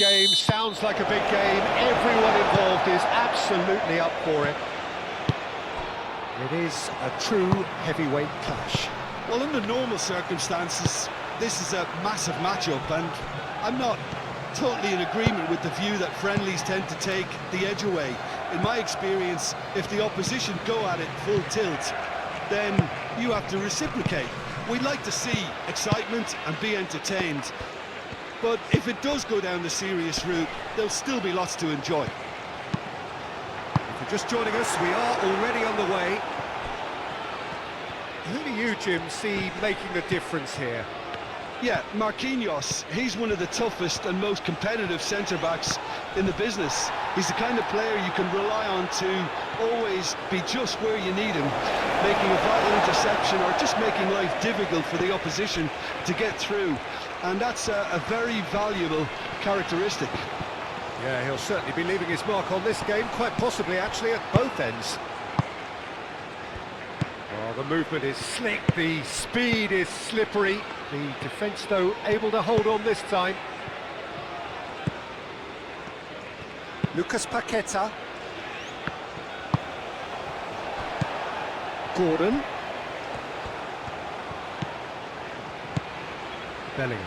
game sounds like a big game. Everyone involved is absolutely up for it. It is a true heavyweight clash. Well, under normal circumstances, this is a massive matchup, and I'm not totally in agreement with the view that friendlies tend to take the edge away. In my experience, if the opposition go at it full tilt, then you have to reciprocate. We'd like to see excitement and be entertained, but if it does go down the serious route, there'll still be lots to enjoy. If you're just joining us, we are already on the way. Who do you, Jim, see making the difference here? Yeah, Marquinhos, he's one of the toughest and most competitive centre-backs in the business. He's the kind of player you can rely on to always be just where you need him, making a vital interception or just making life difficult for the opposition to get through. And that's a very valuable characteristic. Yeah, he'll certainly be leaving his mark on this game, quite possibly actually at both ends. Oh, the movement is slick, the speed is slippery. The defence, though, able to hold on this time. Lucas Paqueta. Gordon. Bellingham.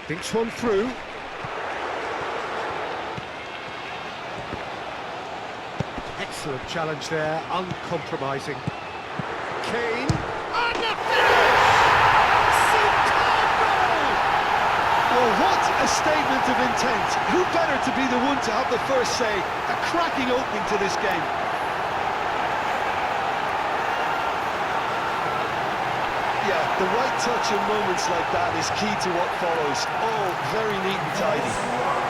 Thinks one through. Excellent challenge there, uncompromising. Kane. And the finish! Superb goal! Well, what a statement of intent. Who better to be the one to have the first say? A cracking opening to this game. Yeah, the right touch in moments like that is key to what follows. Oh, very neat and tidy.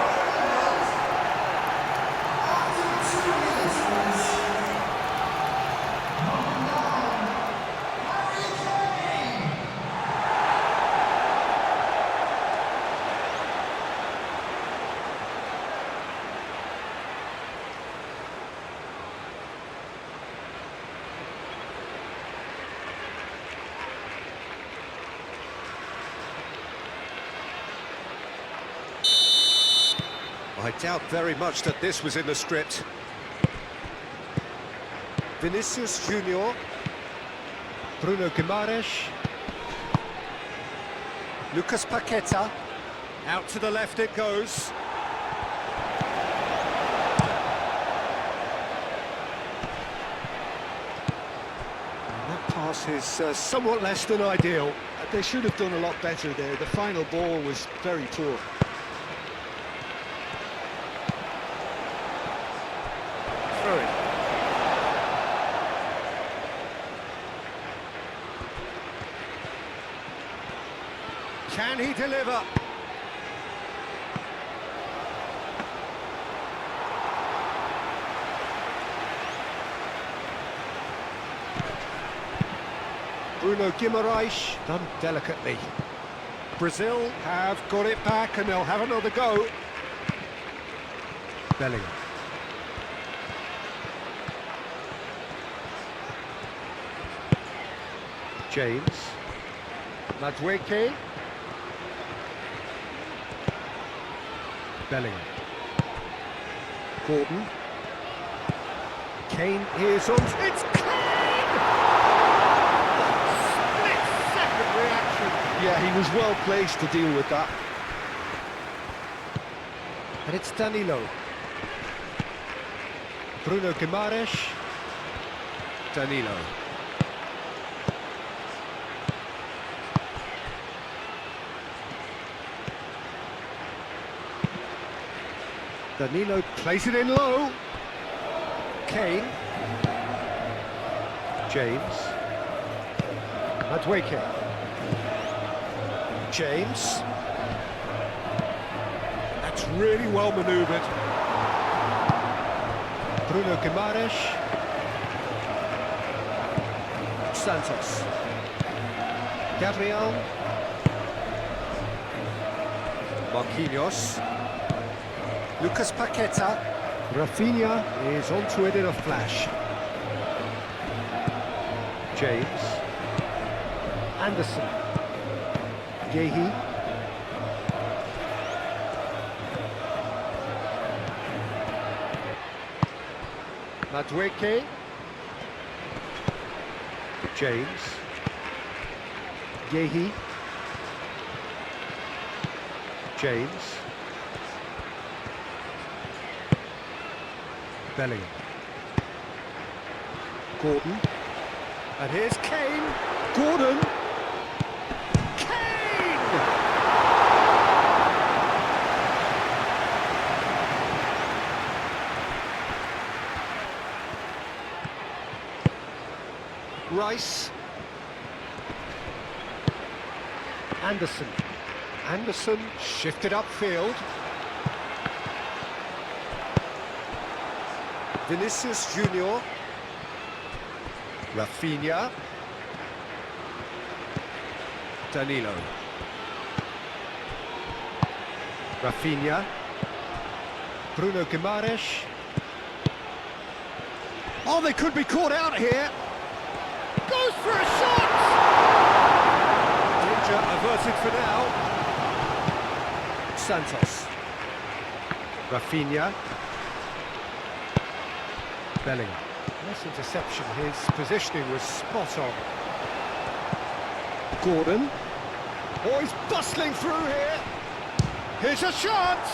I doubt very much that this was in the script. Vinicius Junior. Bruno Guimaraes. Lucas Paqueta. Out to the left it goes. And that pass is somewhat less than ideal. They should have done a lot better there. The final ball was very poor. Can he deliver? Bruno Guimaraes, done delicately. Brazil have got it back and they'll have another go. Bellingham. James. Madueke. Bellingham. Gordon. Kane is on. It's Kane! Split-second reaction. Yeah, he was well placed to deal with that. And it's Danilo. Bruno Guimaraes. Danilo. Danilo plays it in low. Kane. James. Madueke. James. That's really well manoeuvred. Bruno Guimaraes. Santos. Gabriel. Marquinhos. Lucas Paqueta. Rafinha is onto it in a flash. James. Anderson. Yehi. Madueke. James. Yehi. James. Bellingham. Gordon. And here's Kane. Gordon. Kane! Rice. Anderson. Anderson shifted upfield. Vinicius Junior. Rafinha. Danilo. Rafinha. Bruno Guimaraes. Oh, they could be caught out here. Goes for a shot! Danger averted for now. Santos. Rafinha. Bellingham. Nice interception, his positioning was spot on. Gordon. Oh, he's bustling through here. Here's a chance!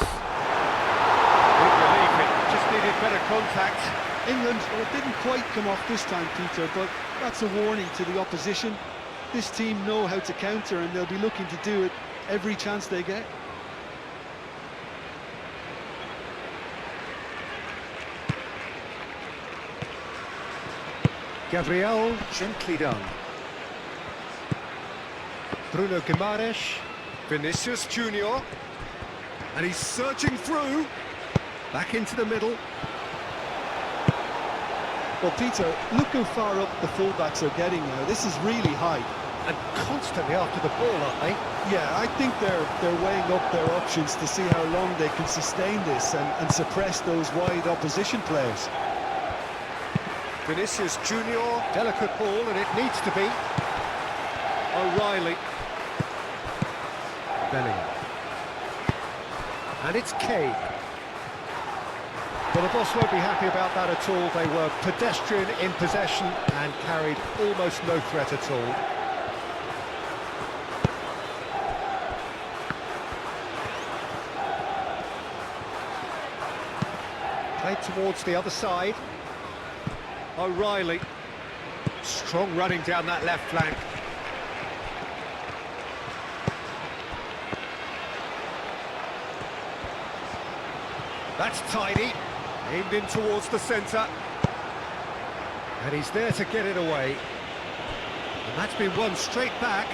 Big relief, it just needed better contact. England, well, it didn't quite come off this time, Peter, but that's a warning to the opposition. This team know how to counter and they'll be looking to do it every chance they get. Gabriel, gently done. Bruno Guimaraes, Vinicius Junior, and he's searching through, back into the middle. Well, Peter, look how far up the fullbacks are getting now. This is really high. And constantly after the ball, aren't they? Yeah, I think they're weighing up their options to see how long they can sustain this and suppress those wide opposition players. Vinicius Junior, delicate ball, and it needs to be. O'Reilly. Bellingham. And it's Kane. Well, the boss won't be happy about that at all. They were pedestrian in possession and carried almost no threat at all. Played towards the other side. O'Reilly. Strong running down that left flank. That's tidy. Aimed in towards the centre. And he's there to get it away. And that's been won straight back.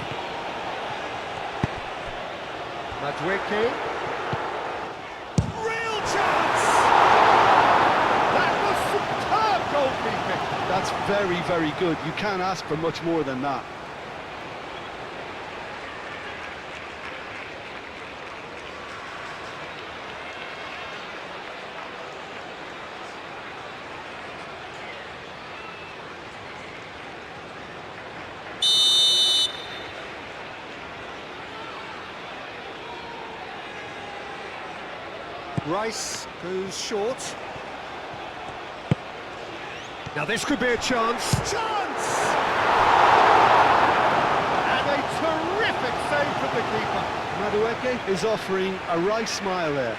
Madueke. Real chance! That was superb goalkeeping. That's very, very good. You can't ask for much more than that. Rice goes short. Now this could be a chance. Chance! And a terrific save from the keeper. Madueke is offering a right smile there.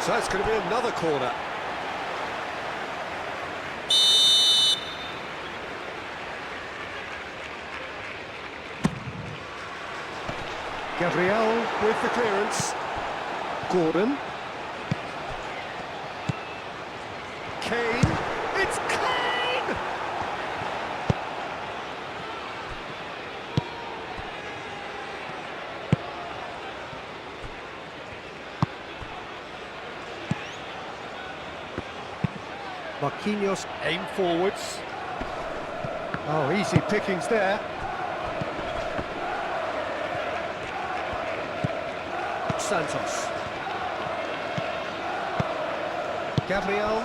So it's going to be another corner. Gabriel with the clearance. Gordon. Kane. It's Kane! Marquinhos aim forwards. Oh, easy pickings there. Santos. Gabriel.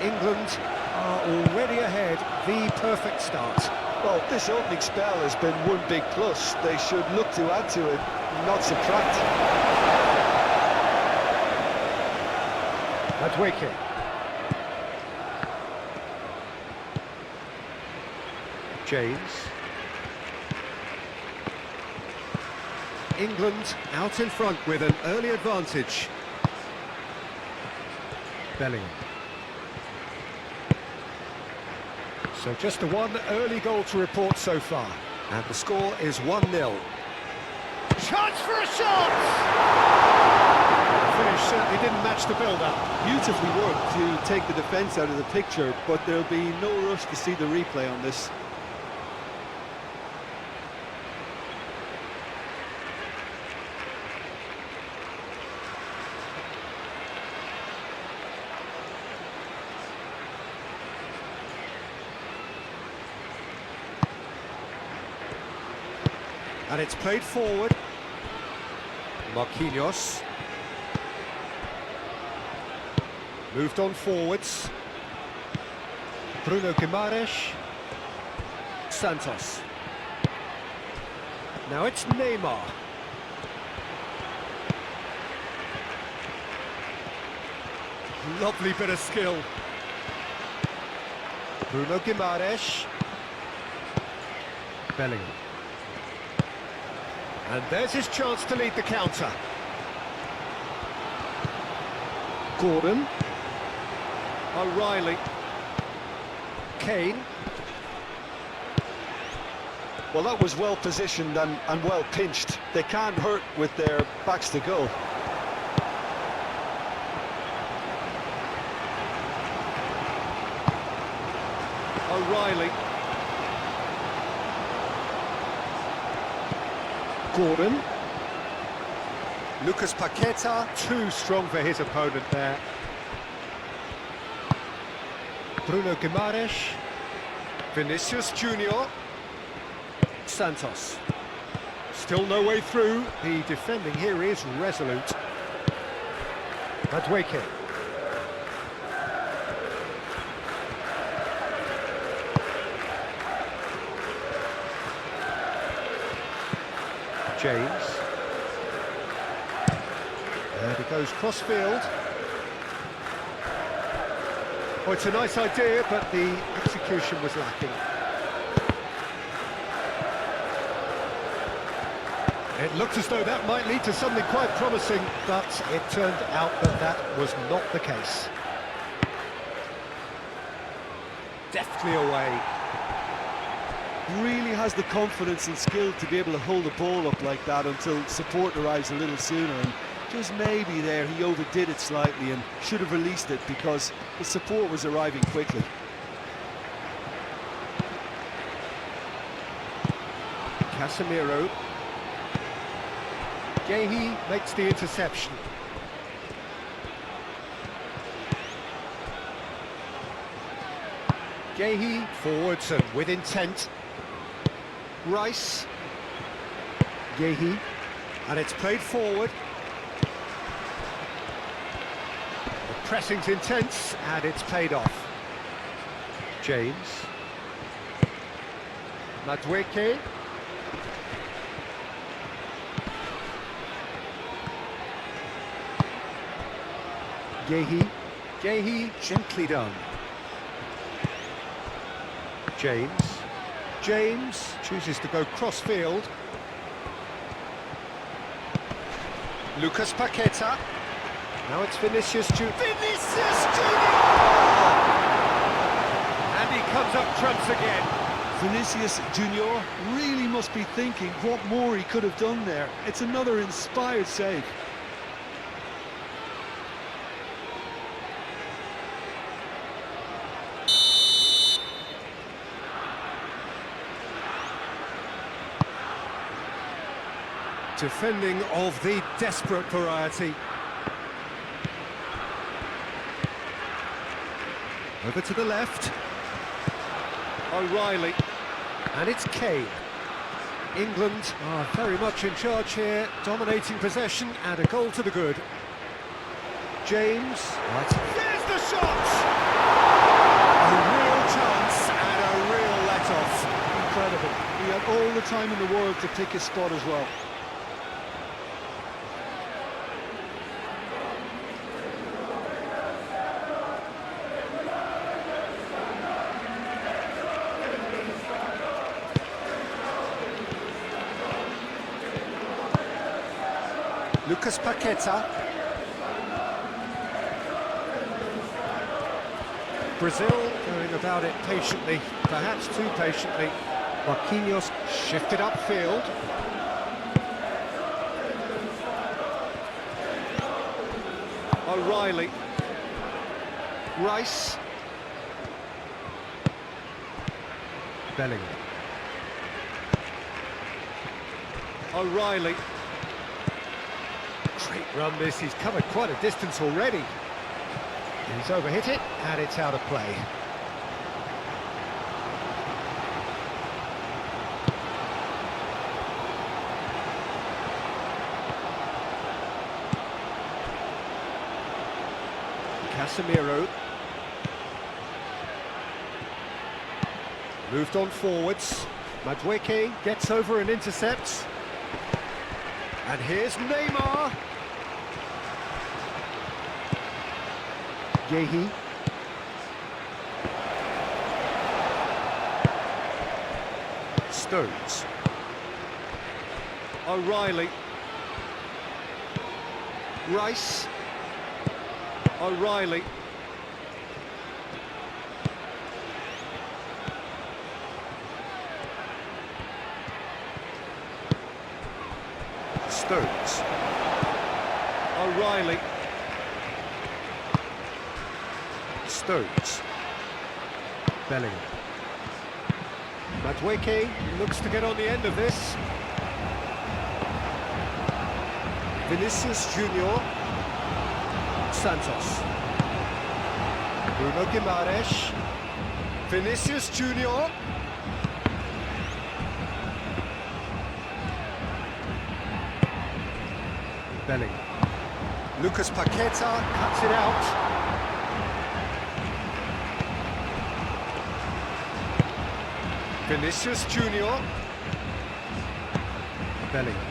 England are already ahead, the perfect start. Well, this opening spell has been one big plus. They should look to add to it, not subtract. Madweke. James. England out in front with an early advantage. Bellingham. So just the one early goal to report so far. And the score is 1-0. Chance for a shot! The finish certainly didn't match the build-up. Beautifully worked to take the defence out of the picture, but there'll be no rush to see the replay on this. And it's played forward. Marquinhos. Moved on forwards. Bruno Guimaraes. Santos. Now it's Neymar. Lovely bit of skill. Bruno Guimaraes. Bellingham. And there's his chance to lead the counter. Gordon. O'Reilly. Kane. Well, that was well positioned and well pinched. They can't hurt with their backs to goal. O'Reilly. Gordon. Lucas Paqueta, too strong for his opponent there. Bruno Guimaraes. Vinicius Junior. Santos. Still no way through. The defending here is resolute. Madweke. James. There he goes, cross-field. Oh, it's a nice idea, but the execution was lacking. It looked as though that might lead to something quite promising, but it turned out that that was not the case. Deftly away. Really has the confidence and skill to be able to hold the ball up like that until support arrives a little sooner, and just maybe there he overdid it slightly and should have released it because the support was arriving quickly. Casemiro. Gehi makes the interception. Gehi forwards and with intent. Rice. Gehi. And it's played forward. The pressing's intense and it's paid off. James. Madweke. Gehi. Gehi, gently done. James. James chooses to go cross-field. Lucas Paqueta. Now it's Vinicius Junior. Vinicius Junior! And he comes up trumps again. Vinicius Junior really must be thinking what more he could have done there. It's another inspired save. Defending of the desperate variety. Over to the left. O'Reilly. And it's Kane. England are very much in charge here, dominating possession and a goal to the good. James, right. There's the shot! A real chance and a real let-off. Incredible. He had all the time in the world to pick his spot as well. Lucas Paqueta. Brazil going about it patiently, perhaps too patiently. Marquinhos shifted upfield. O'Reilly. Rice. Bellingham. O'Reilly. Great run this, he's covered quite a distance already. He's overhit it, and it's out of play. Casemiro. Moved on forwards. Madueke gets over and intercepts. And here's Neymar. Yehi. Stones. O'Reilly. Rice. O'Reilly. Stones. O'Reilly. Stones. Bellingham. Madueke looks to get on the end of this. Vinicius Junior. Santos. Bruno Guimaraes. Vinicius Junior. Bellingham. Lucas Paqueta cuts it out. Vinicius Junior. Bellingham.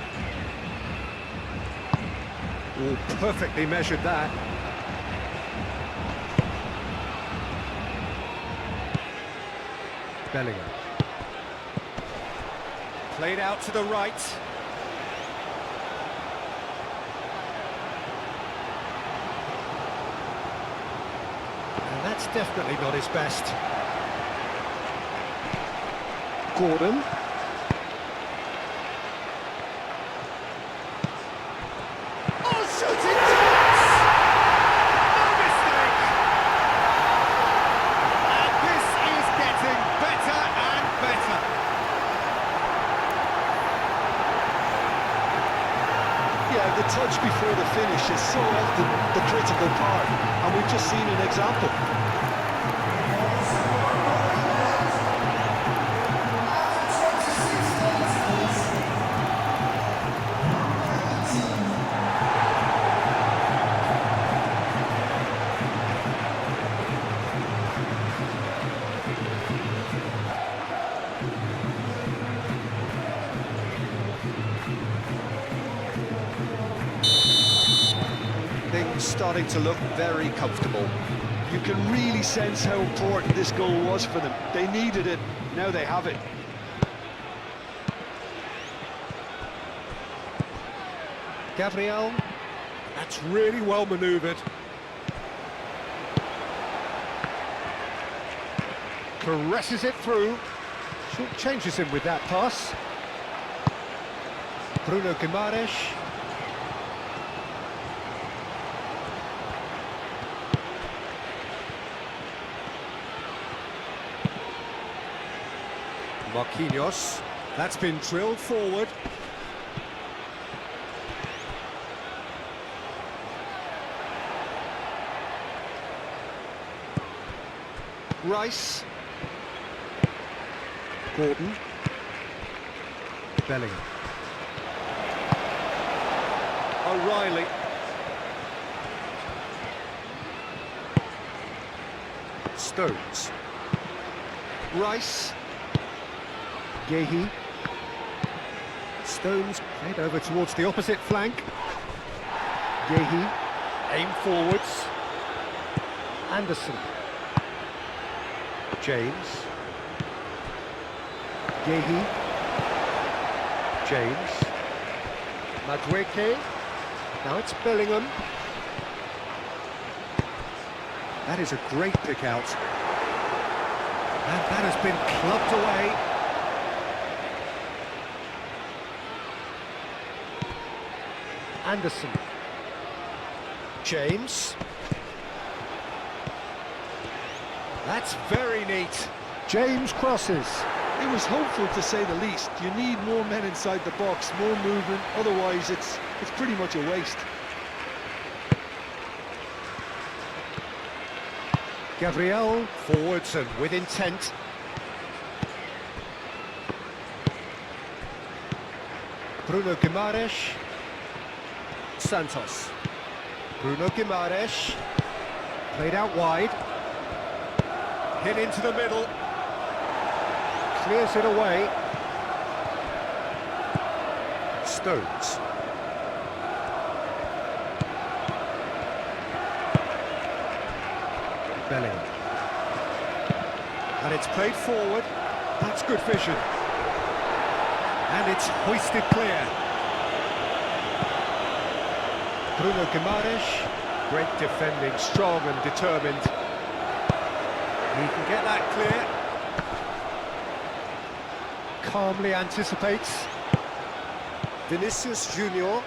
Oh, perfectly measured that. Bellingham. Played out to the right. And that's definitely not his best. Gordon. Oh, shooting chance! No mistake! And this is getting better and better. Yeah, the touch before the finish is so often the critical part, and we've just seen an example. Things starting to look very comfortable. You can really sense how important this goal was for them. They needed it, now they have it. Gabriel, that's really well manoeuvred. Caresses it through. Short changes him with that pass. Bruno Guimaraes. Marquinhos. That's been drilled forward. Rice. Gordon. Bellingham. O'Reilly. Stones. Rice. Gehi. Stones played over towards the opposite flank. Gehi. Aim forwards. Anderson. James. Gehi. James. Madueke. Now it's Bellingham. That is a great pick out. And that has been clubbed away. Anderson. James. That's very neat. James crosses. It was hopeful, to say the least. You need more men inside the box, more movement, otherwise it's pretty much a waste. Gabriel, forwards and with intent. Bruno Guimaraes. Santos. Bruno Guimaraes. Played out wide. Hit into the middle. Clears it away. Stones. Bellingham. And it's played forward. That's good vision. And it's hoisted clear. Bruno Guimaraes. Great defending, strong and determined. He can get that clear. Calmly anticipates. Vinicius Junior.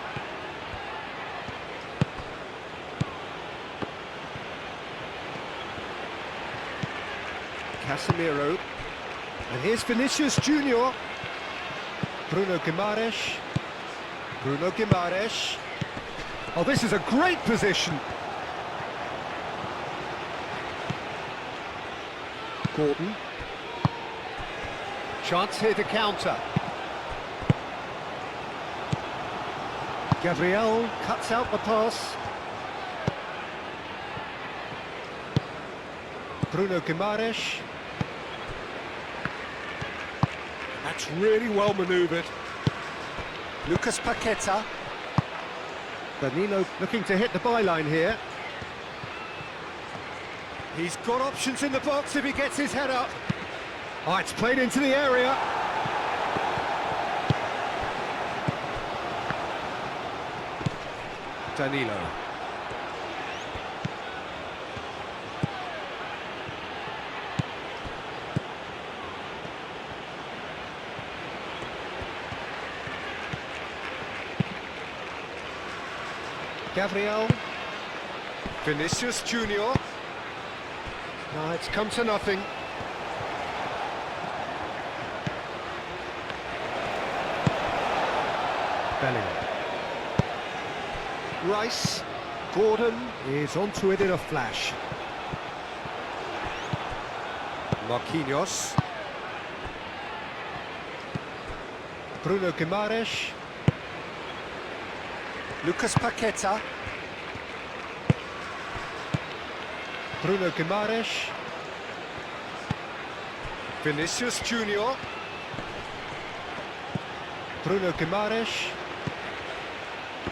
Casemiro. And here's Vinicius Junior. Bruno Guimaraes. Bruno Guimaraes. Oh, this is a great position. Gordon. Chance here to counter. Gabriel cuts out the pass. Bruno Guimaraes. That's really well manoeuvred. Lucas Paqueta. Danilo looking to hit the byline here. He's got options in the box if he gets his head up. Oh, it's played into the area. Danilo. Gabriel. Vinicius Junior. No, it's come to nothing. Bellingham. Rice. Gordon is onto it in a flash. Marquinhos. Bruno Guimaraes. Lucas Paqueta. Bruno Guimaraes. Vinicius Junior. Bruno Guimaraes.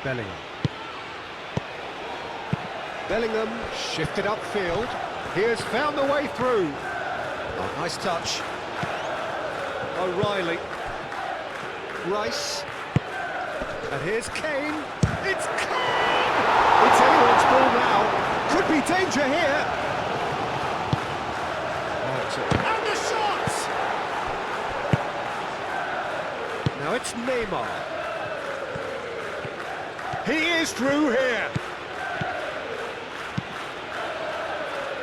Bellingham. Bellingham shifted upfield. He has found the way through. Oh, nice touch. O'Reilly. Rice. And here's Kane. It's Kane! It's anyone's ball now. Could be danger here. And the shot! Now it's Neymar. He is through here.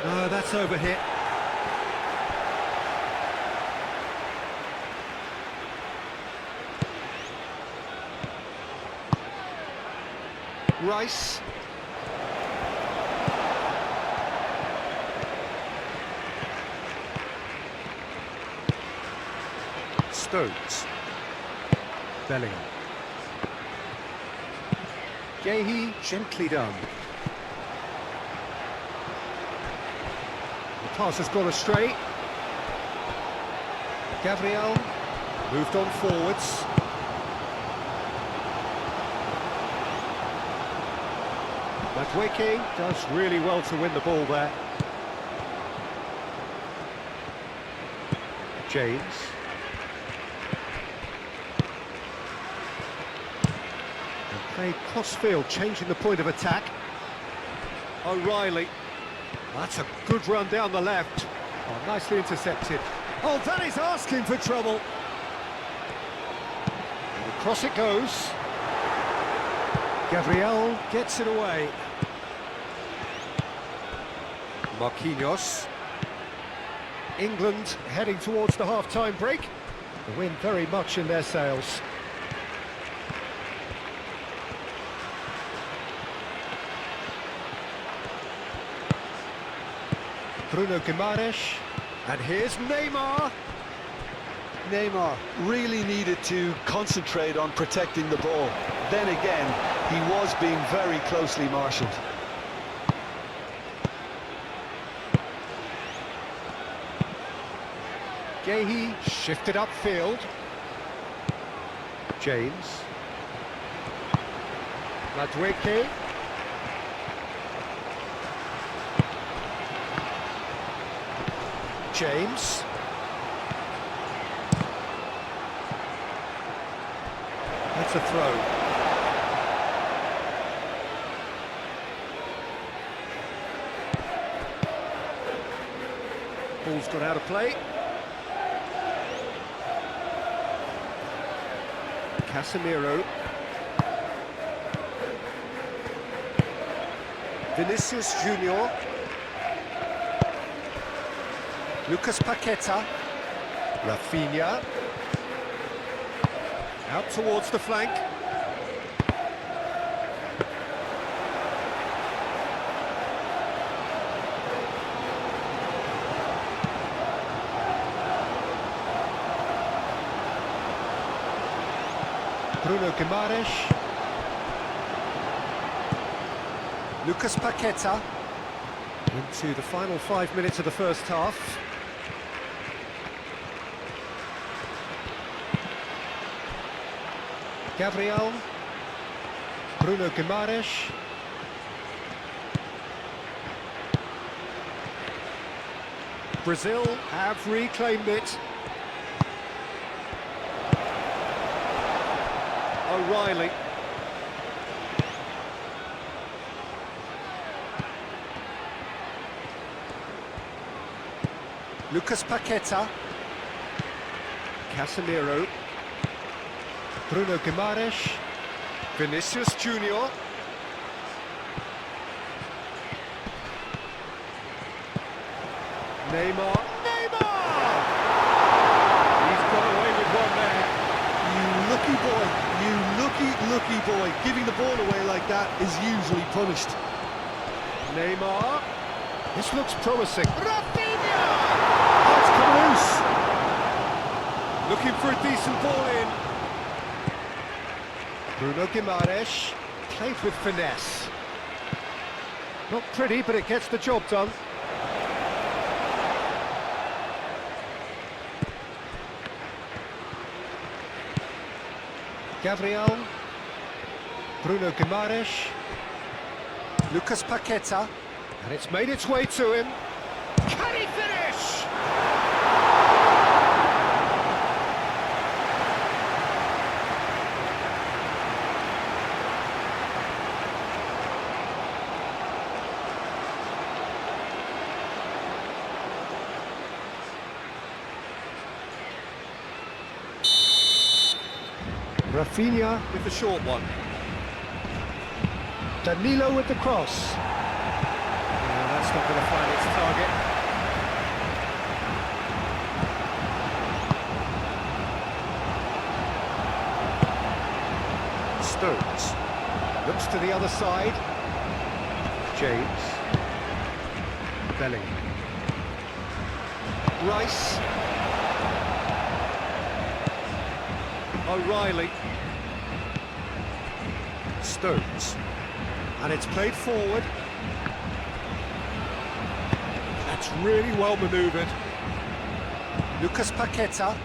Oh, that's overhit. Rice. Stones. Bellingham. Gehi gently done. The pass has gone astray. Gabriel moved on forwards. Matweke does really well to win the ball there. James. And played cross-field, changing the point of attack. O'Reilly. That's a good run down the left. Oh, nicely intercepted. Oh, that is asking for trouble. And across it goes. Gabriel gets it away. Marquinhos. England heading towards the half-time break. The wind very much in their sails. Bruno Guimaraes. And here's Neymar. Neymar really needed to concentrate on protecting the ball. Then again, he was being very closely marshalled. Gehi shifted upfield. James. Madueke. James. That's a throw. Ball's gone out of play. Casemiro. Vinicius Junior. Lucas Paqueta. Rafinha. Out towards the flank. Bruno Guimaraes. Lucas Paqueta. Into the final 5 minutes of the first half. Gabriel. Bruno Guimaraes. Brazil have reclaimed it. O'Reilly. Lucas Paqueta. Casemiro. Bruno Guimaraes. Vinicius Junior. Neymar. Neymar! He's got away with one there. You lucky boy, you lucky boy. Giving the ball away like that is usually punished. Neymar. This looks promising. Rafinha! That's come loose. Looking for a decent ball in. Bruno Guimaraes. Played with finesse. Not pretty, but it gets the job done. Gabriel. Bruno Guimaraes. Lucas Paqueta. And it's made its way to him. Can he finish? Rafinha with the short one. Danilo with the cross. That's not going to find its target. Stones. Looks to the other side. James. Bellingham. Rice. O'Reilly. Stones. And it's played forward. That's really well manoeuvred. Lucas Paqueta.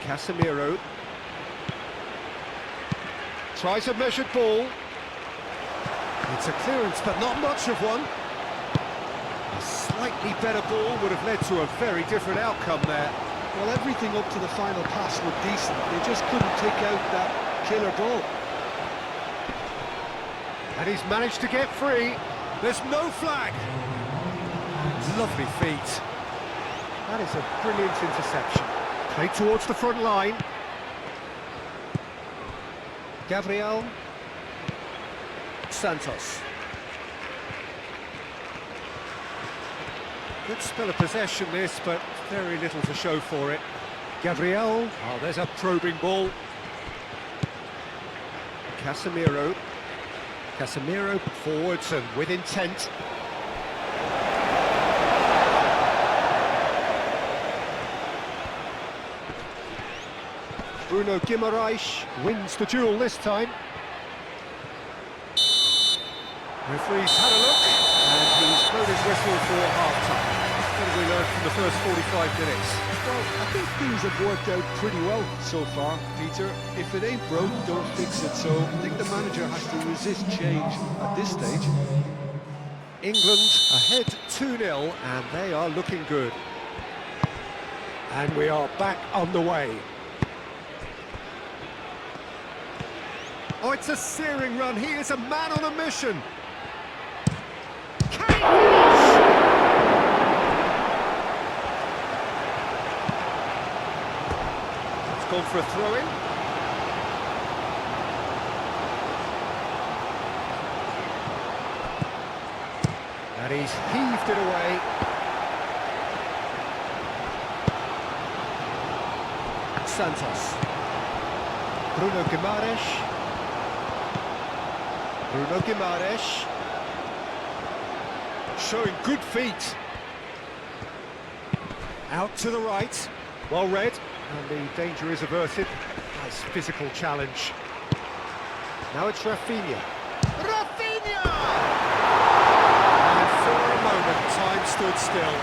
Casemiro. Tries a measured ball. It's a clearance, but not much of one. A slightly better ball would have led to a very different outcome there. Well, everything up to the final pass looked decent. They just couldn't take out that killer ball. And he's managed to get free. There's no flag. Lovely feet. That is a brilliant interception. Played towards the front line. Gabriel Santos. Good spell of possession this, but very little to show for it. Gabriel. Oh, there's a probing ball. Casemiro. Casemiro forwards and with intent. Bruno Guimaraes wins the duel this time. Referee's had a look, and he's blown his whistle for half-time. What have we learned from the first 45 minutes? Well, I think things have worked out pretty well so far, Peter. If it ain't broke, don't fix it. So I think the manager has to resist change at this stage. England ahead 2-0, and they are looking good. And we are back on the way. Oh, it's a searing run. He is a man on a mission. Can he finish? It's gone for a throw-in. And he's heaved it away. Santos. Bruno Guimaraes. Bruno Guimaraes. Showing good feet. Out to the right. Well read. And the danger is averted. Nice physical challenge. Now it's Rafinha. Rafinha! And for a moment, time stood still.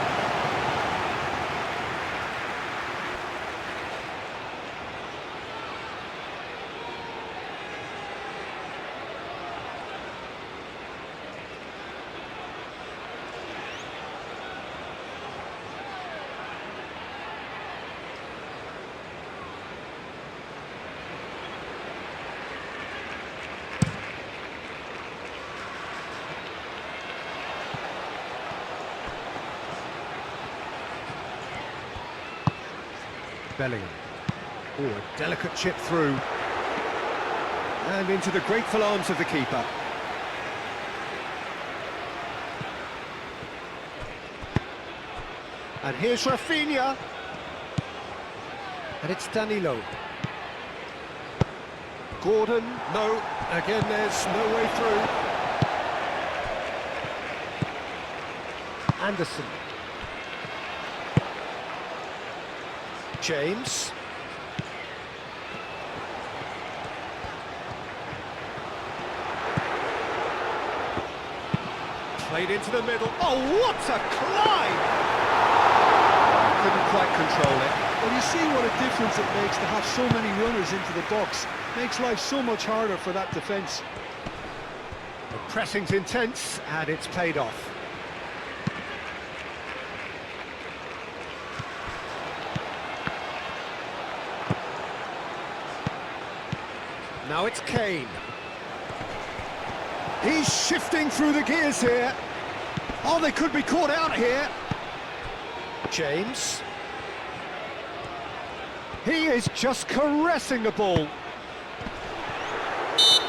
Bellingham. Oh, a delicate chip through. And into the grateful arms of the keeper. And here's Rafinha. And it's Danilo. Gordon, no. Again, there's no way through. Anderson. James. Played into the middle. Oh, what a climb! Couldn't quite control it. Well, you see what a difference it makes to have so many runners into the box. Makes life so much harder for that defence. The pressing's intense, and it's paid off. Now it's Kane. He's shifting through the gears here. Oh, they could be caught out here. James. He is just caressing the ball.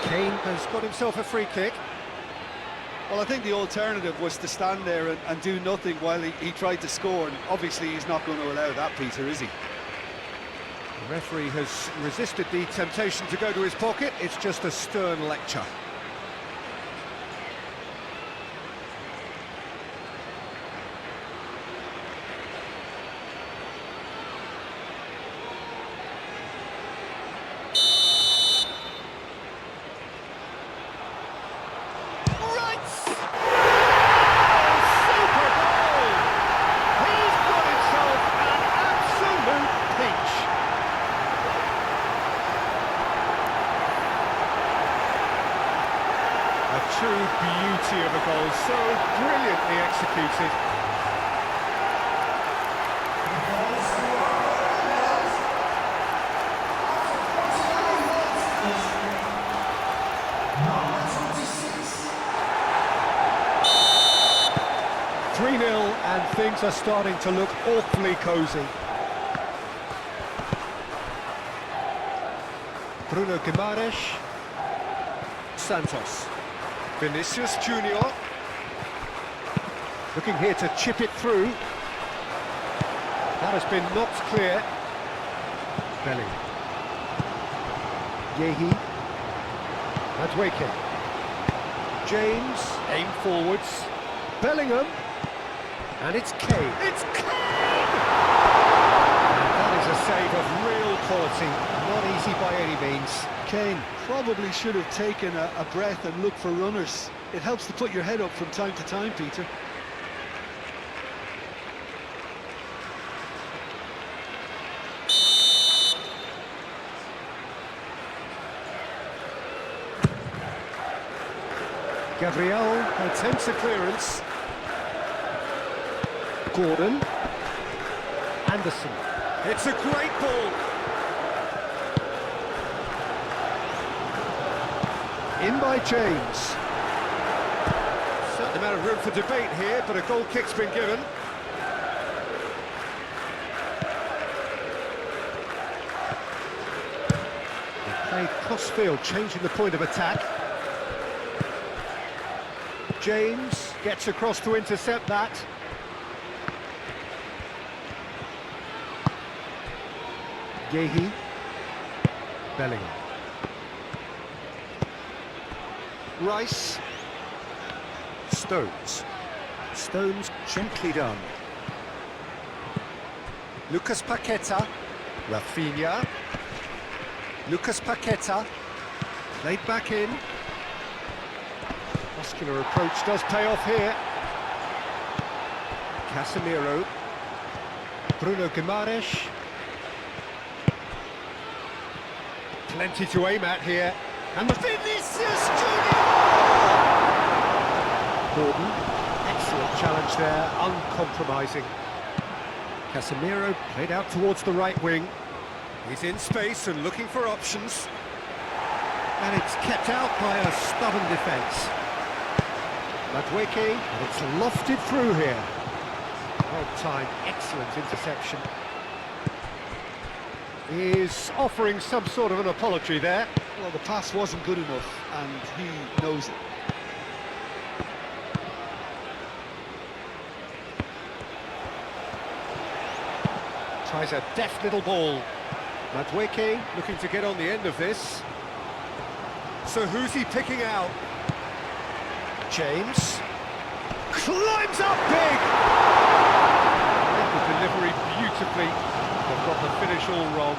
Kane has got himself a free kick. Well, I think the alternative was to stand there and do nothing while he tried to score, and obviously he's not going to allow that, Peter, is he? The referee has resisted the temptation to go to his pocket. It's just a stern lecture. true beauty of a goal, so brilliantly executed. Three-nil, and things are starting to look awfully cosy. Bruno Guimaraes. Santos. Vinicius Junior. Looking here to chip it through. That has been knocked clear. Bellingham. Yehi. Madueke. James. Aim forwards. Bellingham. And it's Kane. It's Kane! And that is a save of real quality. Not easy by any means. Kane probably should have taken a breath and looked for runners. It helps to put your head up from time to time, Peter. Gabriel attempts a clearance. Gordon. Anderson. It's a great ball. In by James. Certain amount of room for debate here, but a goal kick's been given. They played cross-field, changing the point of attack. James gets across to intercept that. Yehi. Bellingham. Rice. Stones. Stones gently done. Lucas Paqueta. Rafinha. Lucas Paqueta. Laid back in. Muscular approach does pay off here. Casemiro. Bruno Guimaraes. Plenty to aim at here. And the Vinicius Junior! Gordon, excellent challenge there, uncompromising. Casemiro played out towards the right wing. He's in space and looking for options. And it's kept out by a stubborn defence. Madueke, and it's lofted through here. Well timed, excellent interception. He's offering some sort of an apology there. Well, the pass wasn't good enough, and he knows it. Tries a deft little ball. Madueke looking to get on the end of this. So who's he picking out? James. Climbs up big! Read the delivery beautifully. They've got the finish all wrong.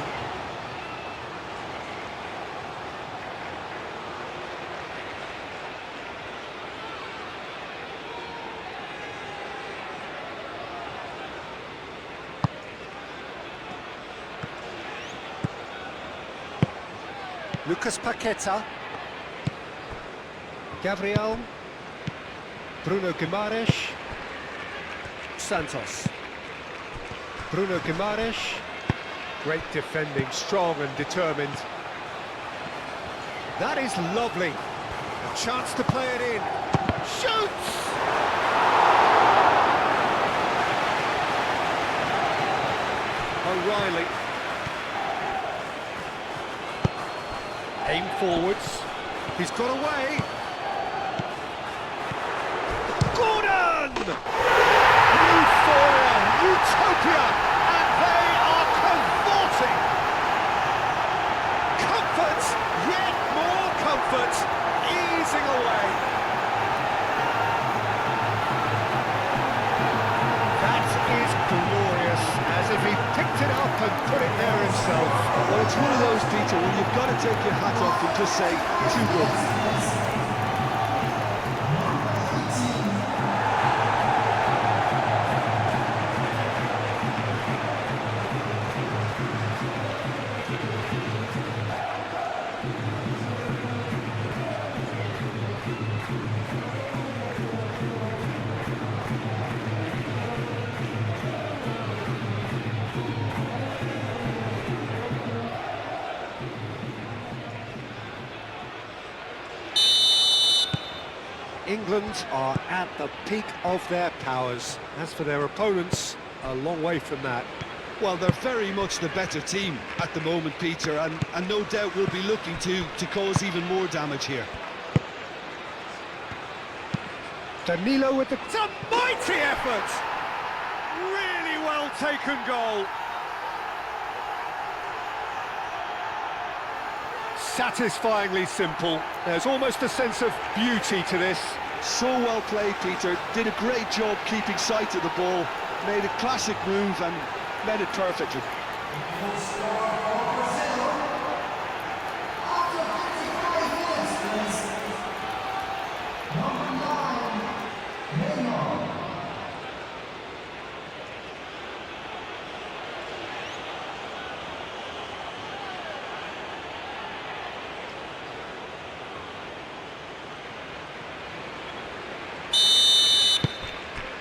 Lucas Paqueta. Gabriel. Bruno Guimaraes. Santos. Bruno Guimaraes. Great defending, strong and determined. That is lovely. A chance to play it in. Shoots! O'Reilly. Aim forwards. He's got away. Gordon! Euphoria, utopia, and they are cavorting. Comfort, yet more comfort, easing away. That is glorious, as if he picked it up and put it there himself. Well, it's one of those, Peter, when you've got to take your hat off and just say, too good. England are at the peak of their powers. As for their opponents, a long way from that. Well, they're very much the better team at the moment, Peter, and no doubt will be looking to cause even more damage here. Danilo with it's a mighty effort! Really well taken goal. Satisfyingly simple. There's almost a sense of beauty to this. So well played, Peter. Did a great job keeping sight of the ball. Made a classic move and met it perfectly.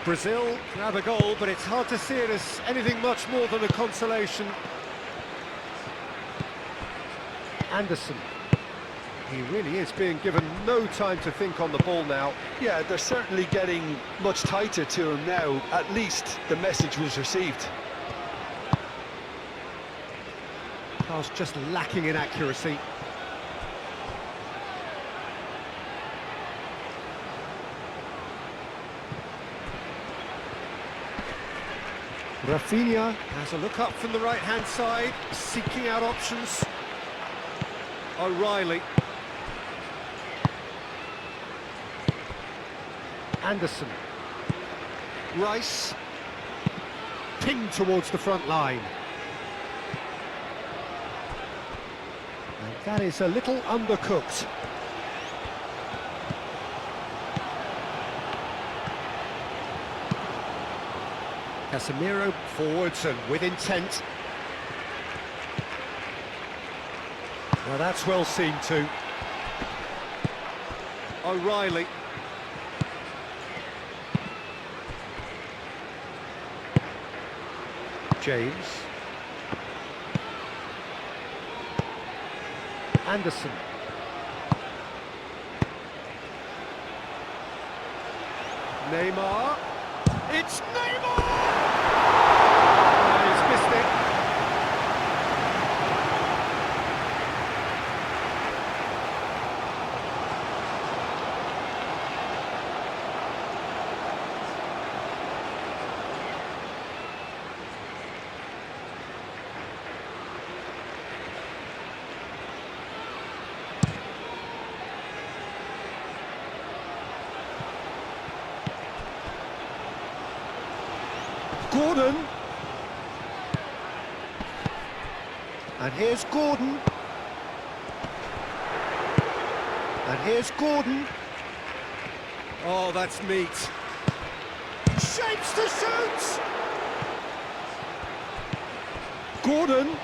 Brazil grab a goal, but it's hard to see it as anything much more than a consolation. Anderson. He really is being given no time to think on the ball now. Yeah, they're certainly getting much tighter to him now. At least the message was received. Pass just lacking in accuracy. Rafinha has a look up from the right-hand side, seeking out options. O'Reilly. Anderson. Rice. Pinged towards the front line. And that is a little undercooked. Casemiro forwards and with intent. Well, that's well seen too. O'Reilly. James. Anderson. Neymar. It's Neymar! He's missed it. Gordon. And here's Gordon. And here's Gordon. Oh, that's neat. Shapes to shoot! Gordon.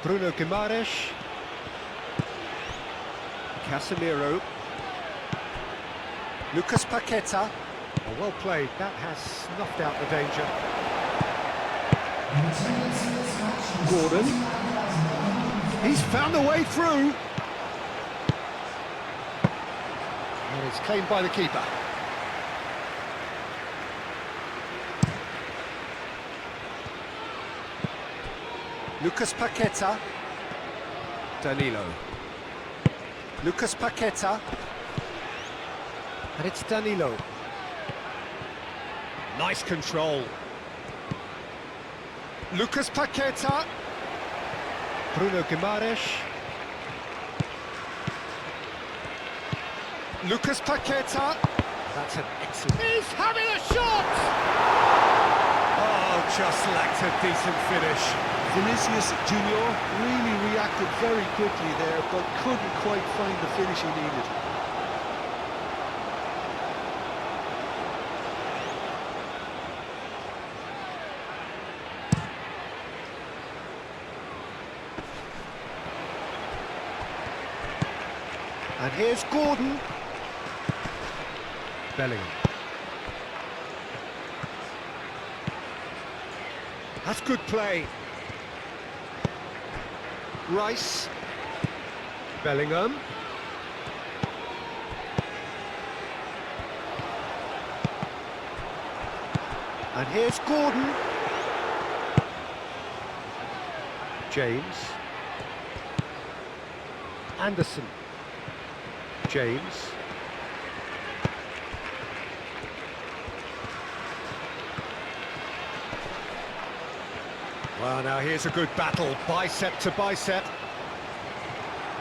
Bruno Guimaraes. Casemiro. Lucas Paqueta. Oh, well played. That has snuffed out the danger. Gordon. He's found a way through. And it's claimed by the keeper. Lucas Paqueta. Danilo. Lucas Paqueta. And it's Danilo. Nice control. Lucas Paqueta. Bruno Guimaraes. Lucas Paqueta. That's an excellent... He's having a shot! Oh, just lacked a decent finish. Vinicius Junior really reacted very quickly there, but couldn't quite find the finish he needed. And here's Gordon. Bellingham. That's good play. Rice. Bellingham. And here's Gordon. James. Anderson. James. Well, now here's a good battle, bicep to bicep.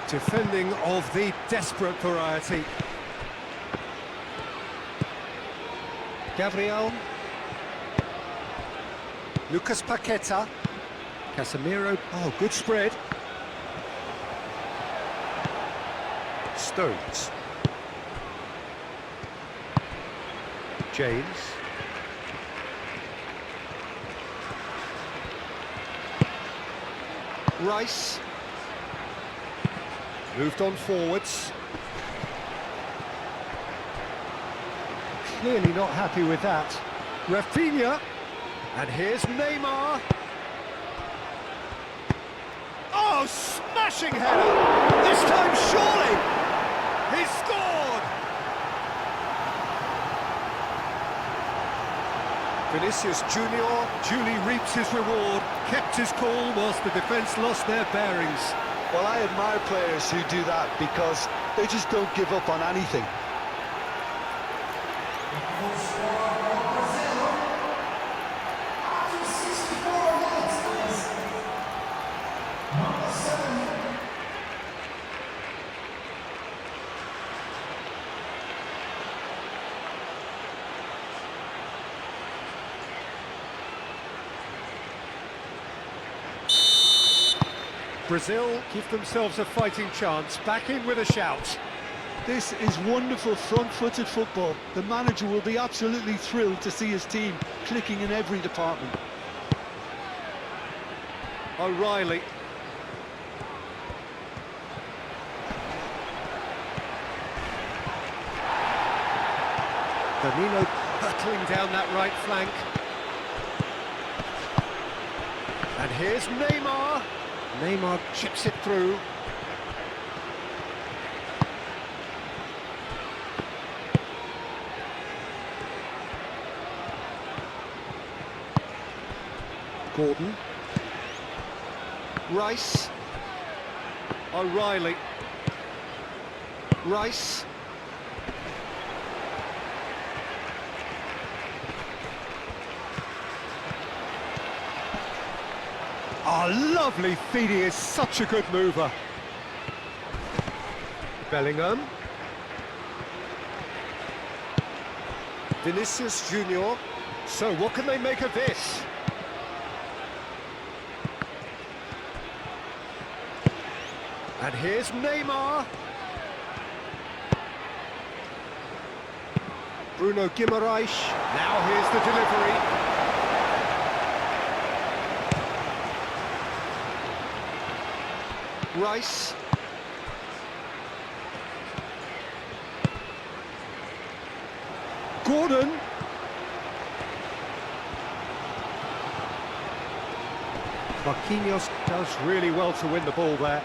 Defending of the desperate variety. Gabriel. Lucas Paqueta. Casemiro. Oh, good spread. Stones. James. Rice. Moved on forwards. Clearly not happy with that. Rafinha. And here's Neymar. Oh, smashing header! This time surely! He scored! Vinicius Junior duly reaps his reward, kept his cool whilst the defence lost their bearings. Well, I admire players who do that because they just don't give up on anything. Brazil give themselves a fighting chance, back in with a shout. This is wonderful front-footed football. The manager will be absolutely thrilled to see his team clicking in every department. O'Reilly. Danilo hurtling down that right flank. And here's Neymar. Neymar chips it through. Gordon. Rice. O'Reilly. Rice. Oh, lovely feed, he is such a good mover. Bellingham. Vinicius Junior. So what can they make of this? And here's Neymar. Bruno Guimaraes. Now here's the delivery. Rice. Gordon. Marquinhos does really well to win the ball there.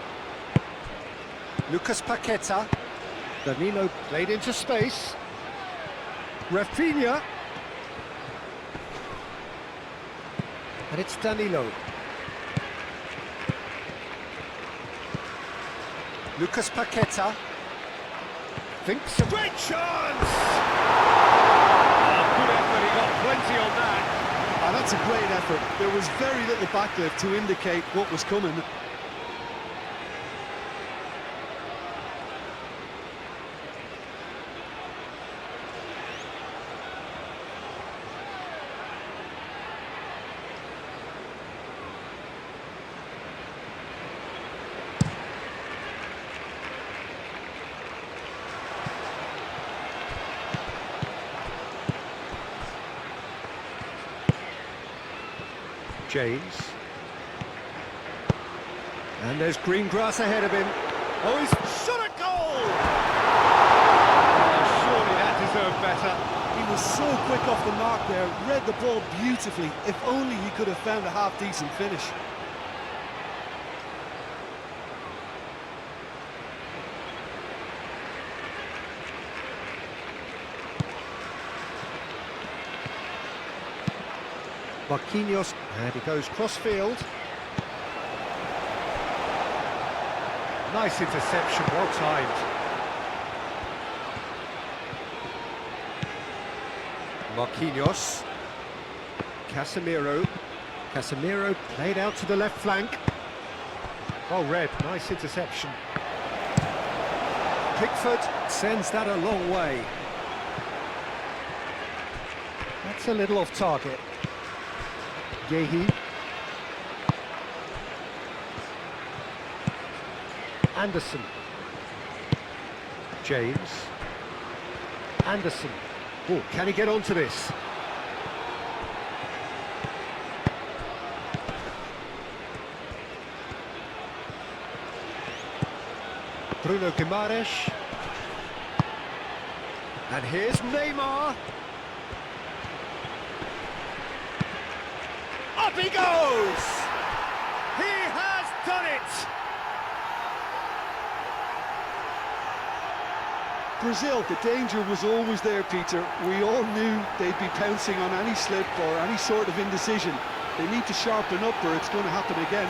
Lucas Paqueta. Danilo played into space. Rafinha. And it's Danilo. Lucas Paqueta. Thinks a great chance! Oh, good effort, he got plenty on that. And that's a great effort. There was very little backlift to indicate what was coming. James. And there's green grass ahead of him. Oh, he's shot a goal! Oh, surely that deserved better. He was so quick off the mark there, read the ball beautifully. If only he could have found a half-decent finish. Marquinhos, and he goes cross-field. Nice interception, well timed. Marquinhos. Casemiro. Casemiro played out to the left flank. Well read, nice interception. Pickford sends that a long way. That's a little off target. Yehi. Anderson. James. Anderson. Oh, can he get onto this? Bruno Guimaraes. And here's Neymar. Up he goes! He has done it! Brazil, the danger was always there, Peter. We all knew they'd be pouncing on any slip or any sort of indecision. They need to sharpen up or it's going to happen again.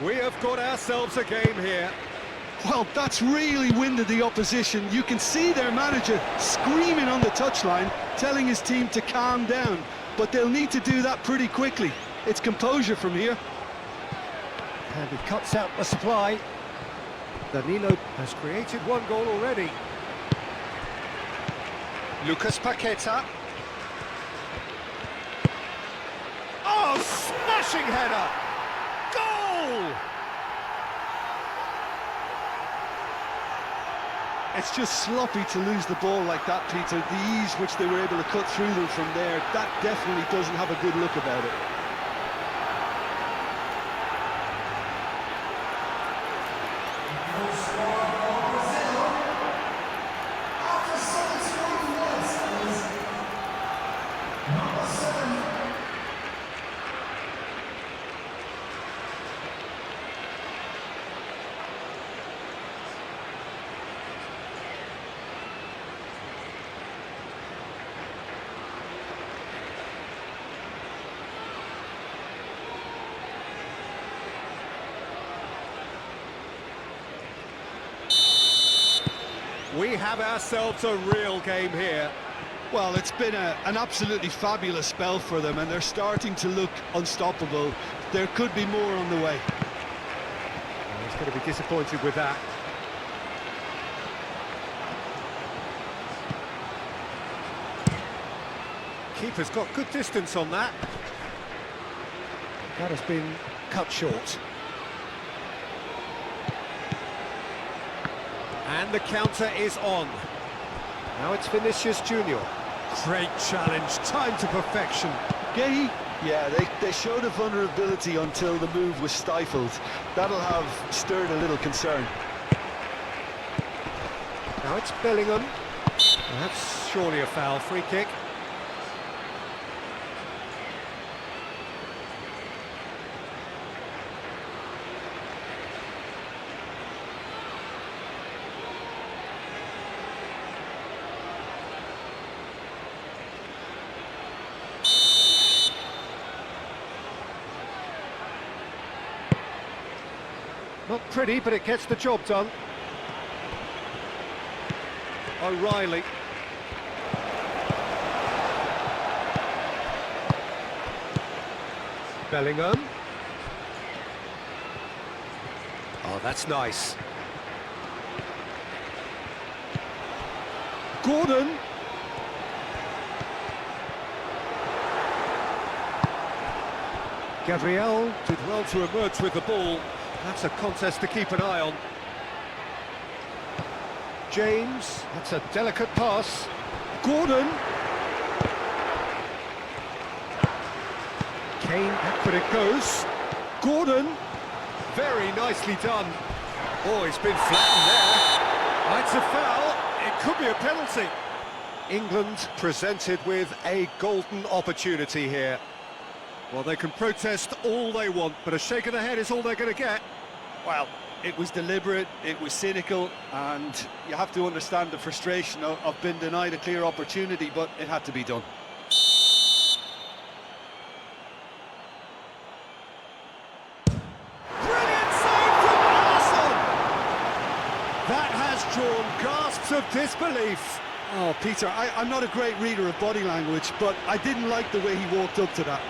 We have got ourselves a game here. Well, that's really winded the opposition. You can see their manager screaming on the touchline, telling his team to calm down. But they'll need to do that pretty quickly. It's composure from here. And he cuts out the supply. Danilo has created one goal already. Lucas Paqueta. Oh, smashing header! Goal! It's just sloppy to lose the ball like that, Peter. The ease which they were able to cut through them from there, that definitely doesn't have a good look about it. We have ourselves a real game here. Well, it's been an absolutely fabulous spell for them, and they're starting to look unstoppable. There could be more on the way. Well, he's going to be disappointed with that. Keeper's got good distance on that. That has been cut short. And the counter is on. Now it's Vinicius Junior. Great challenge, time to perfection. Gay? Yeah, they showed a vulnerability until the move was stifled. That'll have stirred a little concern. Now it's Bellingham. That's surely a foul, free kick. Not pretty, but it gets the job done. O'Reilly. Bellingham. Oh, that's nice. Gordon. Gabriel did well to emerge with the ball. That's a contest to keep an eye on. James, that's a delicate pass. Gordon. Kane, back it goes. Gordon. Very nicely done. Oh, he's been flattened there. That's a foul. It could be a penalty. England presented with a golden opportunity here. Well, they can protest all they want, but a shake of the head is all they're going to get. Well, it was deliberate, it was cynical, and you have to understand the frustration of being denied a clear opportunity, but it had to be done. Brilliant save from Alisson! That has drawn gasps of disbelief. Oh, Peter, I'm not a great reader of body language, but I didn't like the way he walked up to that.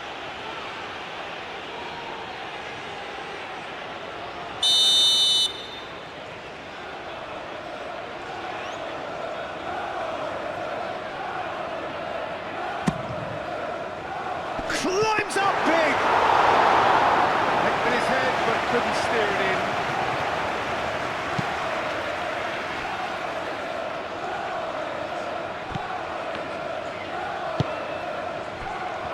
Climbs up big! Hit with his head, but couldn't steer it in.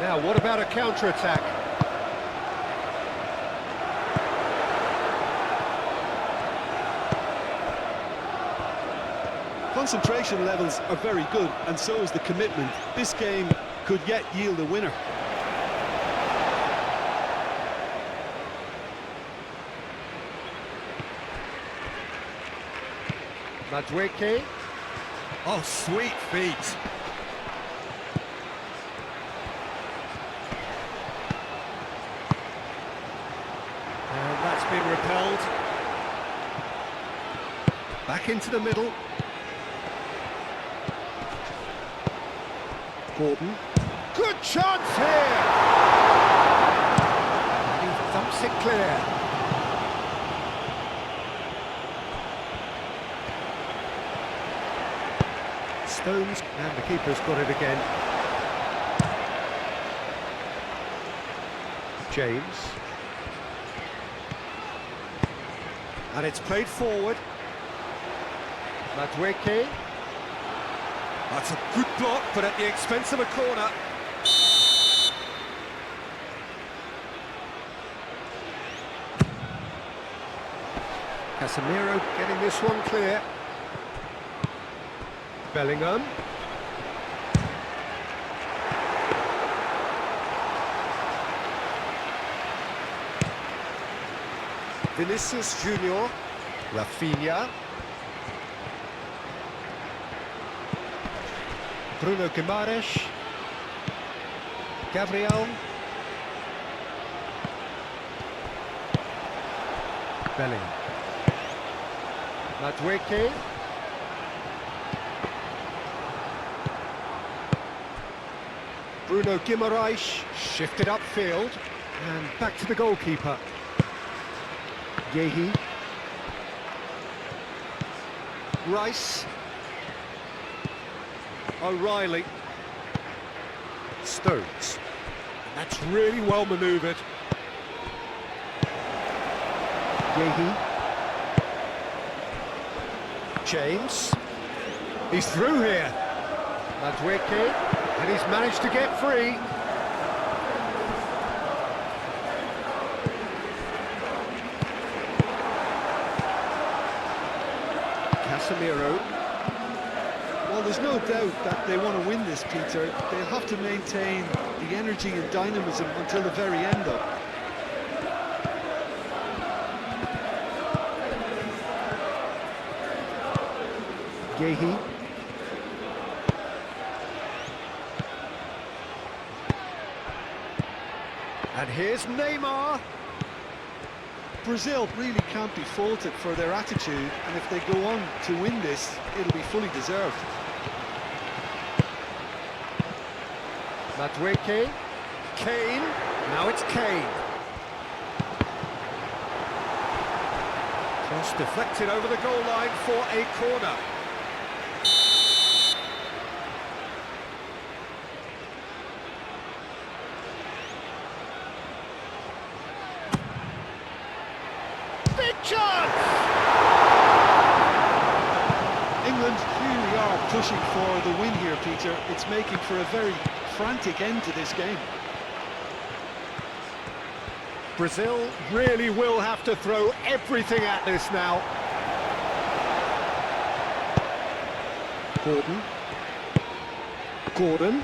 Now, what about a counter-attack? Concentration levels are very good, and so is the commitment. This game could yet yield a winner. Madueke. Oh, sweet feet. And that's been repelled. Back into the middle. Gordon. Good chance here! And he thumps it clear. Stones, and the keeper's got it again. James. And it's played forward. Madueke. That's a good block, but at the expense of a corner. Casemiro getting this one clear. Bellingham. Vinicius Junior. Rafinha. Bruno Guimaraes. Gabriel. Bellingham. Madueke. Bruno Guimaraes shifted upfield and back to the goalkeeper. Yehi. Rice. O'Reilly. Stones. That's really well manoeuvred. Yehi. James. He's through here. Madueke. And he's managed to get free. Casemiro. Well, there's no doubt that they want to win this, Peter. They'll have to maintain the energy and dynamism until the very end, though. Yehi. And here's Neymar. Brazil really can't be faulted for their attitude, and if they go on to win this, it'll be fully deserved. Madueke. Kane. Now it's Kane. Cross deflected over the goal line for a corner. pushing for the win here, Peter. It's making for a very frantic end to this game. Brazil really will have to throw everything at this now. Gordon.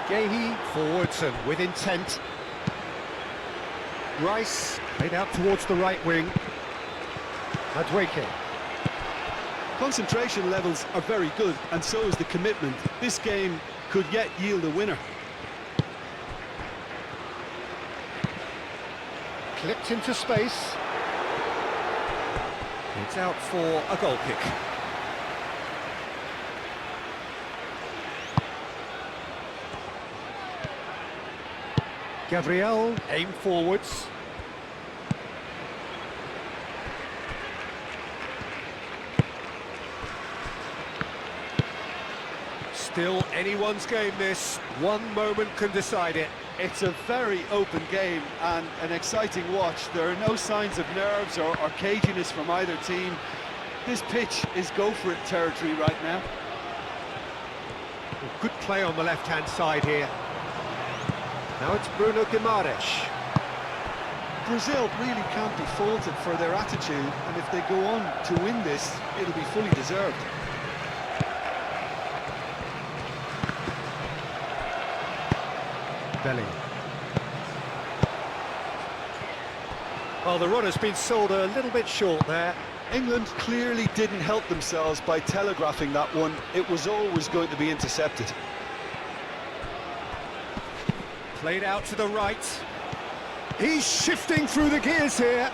Gehi forwards and with intent. Rice played out towards the right wing. Madueke. Concentration levels are very good, and so is the commitment. This game could yet yield a winner. Clipped into space. It's out for a goal kick. Gabriel aim forwards. Still anyone's game this. One moment can decide it. It's a very open game and an exciting watch. There are no signs of nerves or caginess from either team. This pitch is go-for-it territory right now. Good play on the left-hand side here. Now it's Bruno Guimaraes. Brazil really can't be faulted for their attitude, and if they go on to win this, it'll be fully deserved. Belly. Well, the run has been sold a little bit short there. England clearly didn't help themselves by telegraphing that one. It was always going to be intercepted. Played out to the right. He's shifting through the gears here.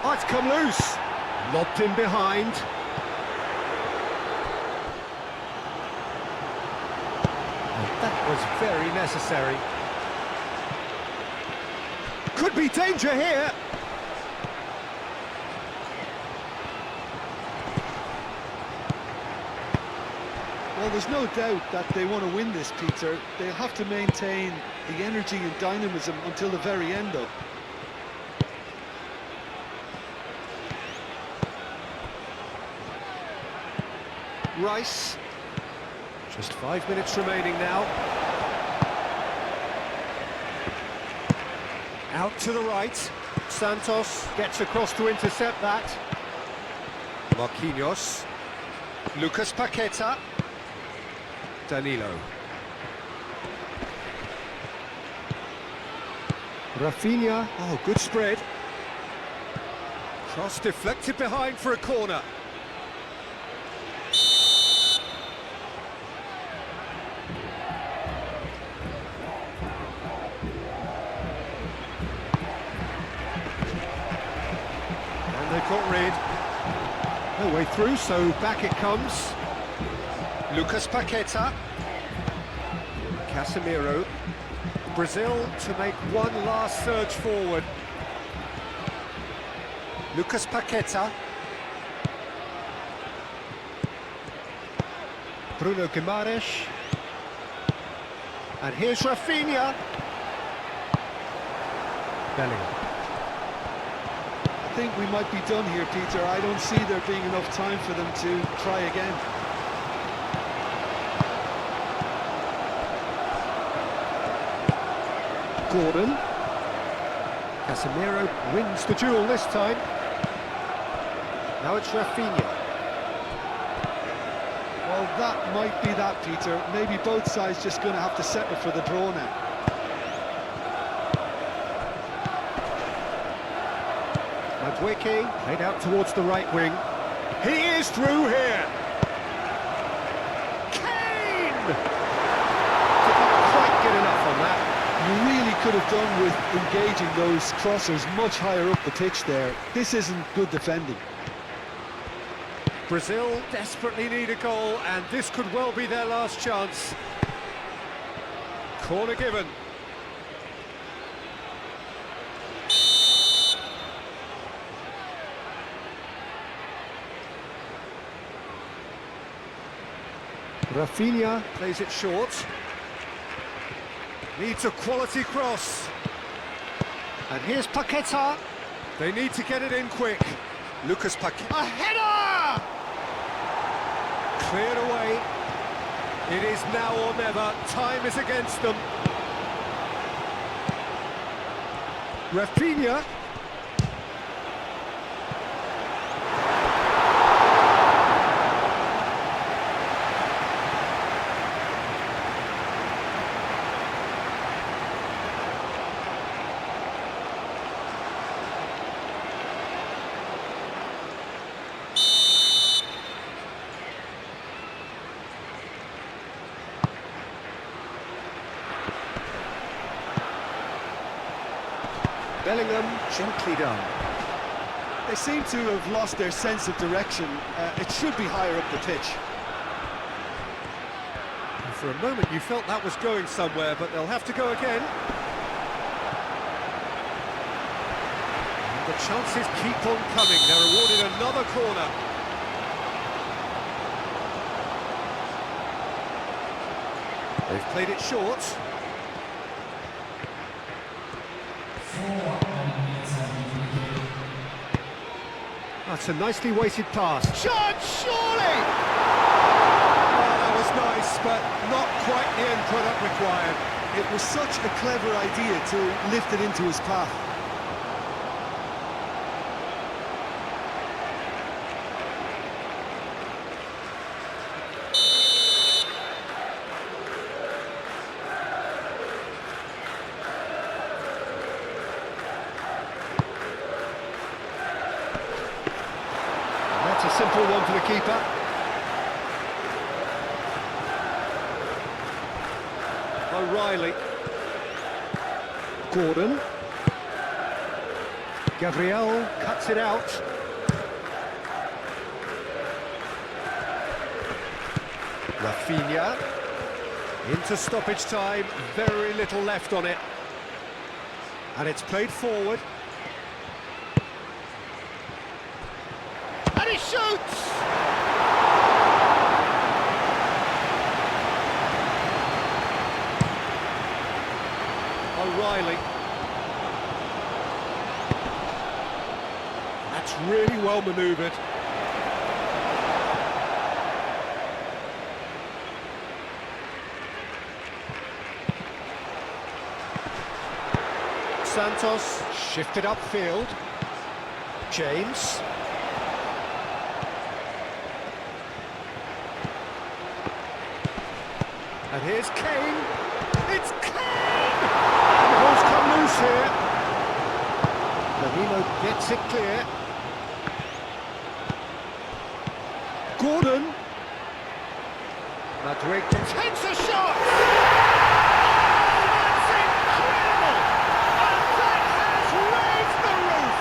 Oh, it's come loose. Lobbed in behind. Oh, that was very necessary. Could be danger here. Well, there's no doubt that they want to win this, Peter. They'll have to maintain the energy and dynamism until the very end, though. Rice. Just 5 minutes remaining now. Out to the right. Santos gets across to intercept that. Marquinhos. Lucas Paqueta. Danilo. Rafinha. Oh, good spread. Cross deflected behind for a corner. And they've got rid. No way through, so back it comes. Lucas Paqueta. Casemiro. Brazil to make one last surge forward. Lucas Paqueta. Bruno Guimaraes. And here's Rafinha. Bellingham. I think we might be done here, Peter. I don't see there being enough time for them to try again. Gordon. Casemiro wins the duel this time. Now it's Rafinha. Well, that might be that, Peter. Maybe both sides just going to have to settle for the draw now. Madueke played out towards the right wing. He is through here. Kane! Didn't quite get enough on that. You really could have done with engaging those crossers much higher up the pitch there. This isn't good defending. Brazil desperately need a goal, and this could well be their last chance. Corner given. Rafinha plays it short. Needs a quality cross. And here's Paqueta. They need to get it in quick. Lucas Paqueta. A header! Cleared away. It is now or never. Time is against them. Rafinha. Bellingham, gently done. They seem to have lost their sense of direction. It should be higher up the pitch. And for a moment you felt that was going somewhere, but they'll have to go again. And the chances keep on coming. They're awarded another corner. They've played it short. That's a nicely weighted pass. Chance, surely! Oh, that was nice, but not quite the end product required. It was such a clever idea to lift it into his path. That's a simple one for the keeper. O'Reilly. Gordon. Gabriel cuts it out. Rafinha. Into stoppage time. Very little left on it. And it's played forward. And he shoots! O'Reilly. That's really well manoeuvred. Santos shifted upfield. James. And here's Kane. It's Kane! The ball's come loose here. Danilo gets it clear. Gordon. Madrid takes a shot! That's incredible! And that has raised the roof!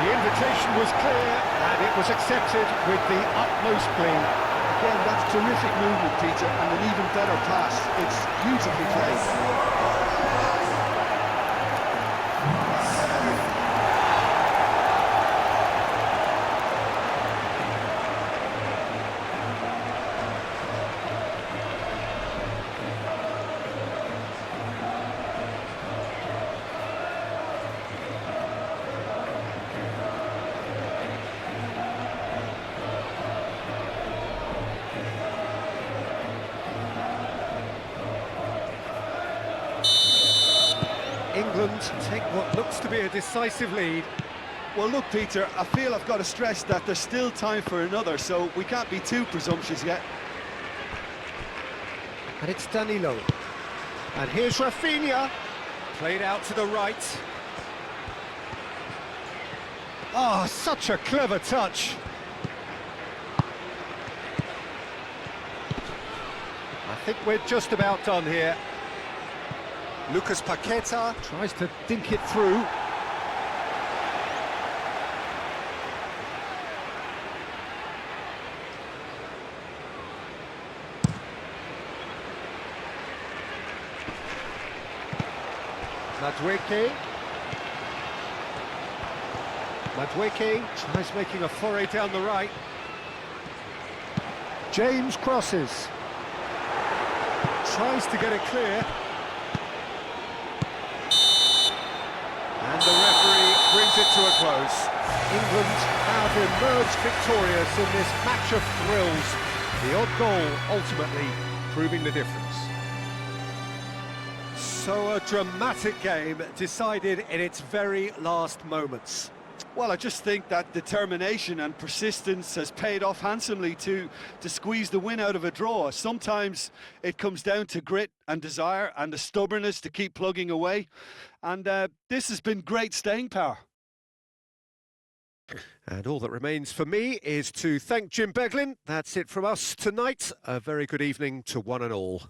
The invitation was clear, and it was accepted with the utmost glee. Again, that's terrific movement, Peter, and an even better pass. It's beautifully played. England take what looks to be a decisive lead. Well, look, Peter, I feel I've got to stress that there's still time for another, so we can't be too presumptuous yet. And it's Danilo. And here's Rafinha. Played out to the right. Oh, such a clever touch. I think we're just about done here. Lucas Paqueta tries to dink it through. Madueke tries making a foray down the right. James crosses. Tries to get it clear. And the referee brings it to a close. England have emerged victorious in this match of thrills. The odd goal ultimately proving the difference. So a dramatic game decided in its very last moments. Well, I just think that determination and persistence has paid off handsomely to squeeze the win out of a draw. Sometimes it comes down to grit and desire and the stubbornness to keep plugging away. And this has been great staying power. And all that remains for me is to thank Jim Beglin. That's it from us tonight. A very good evening to one and all.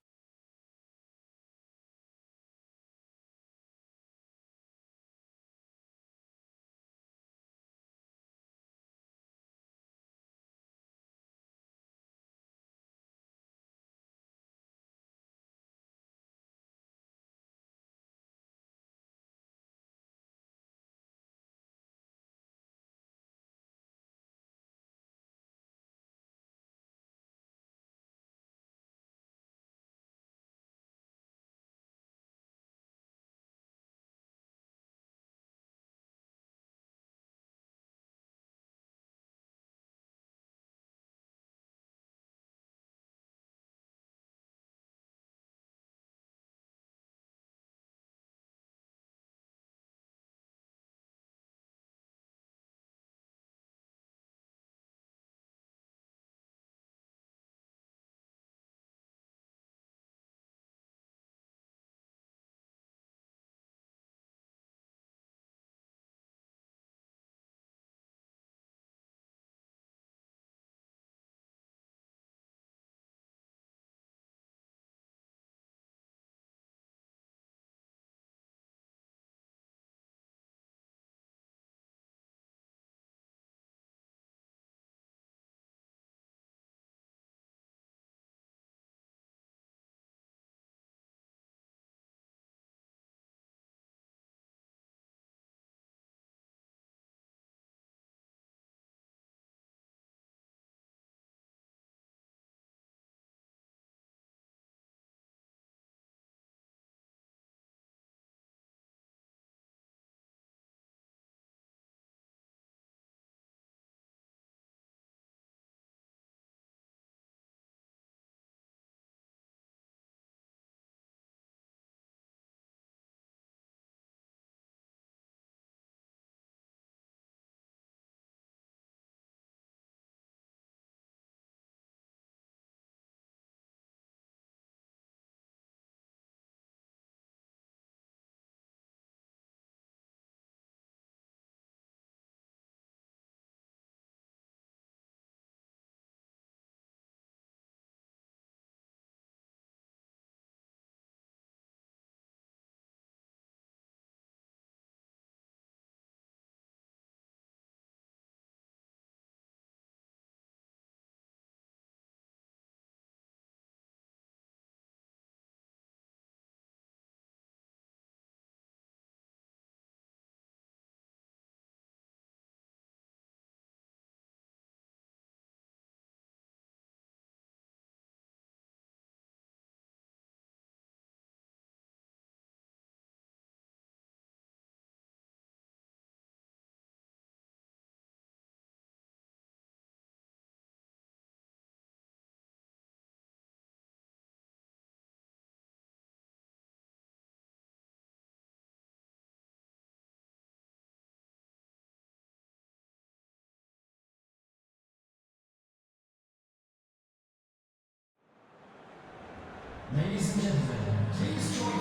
Ladies and gentlemen, please join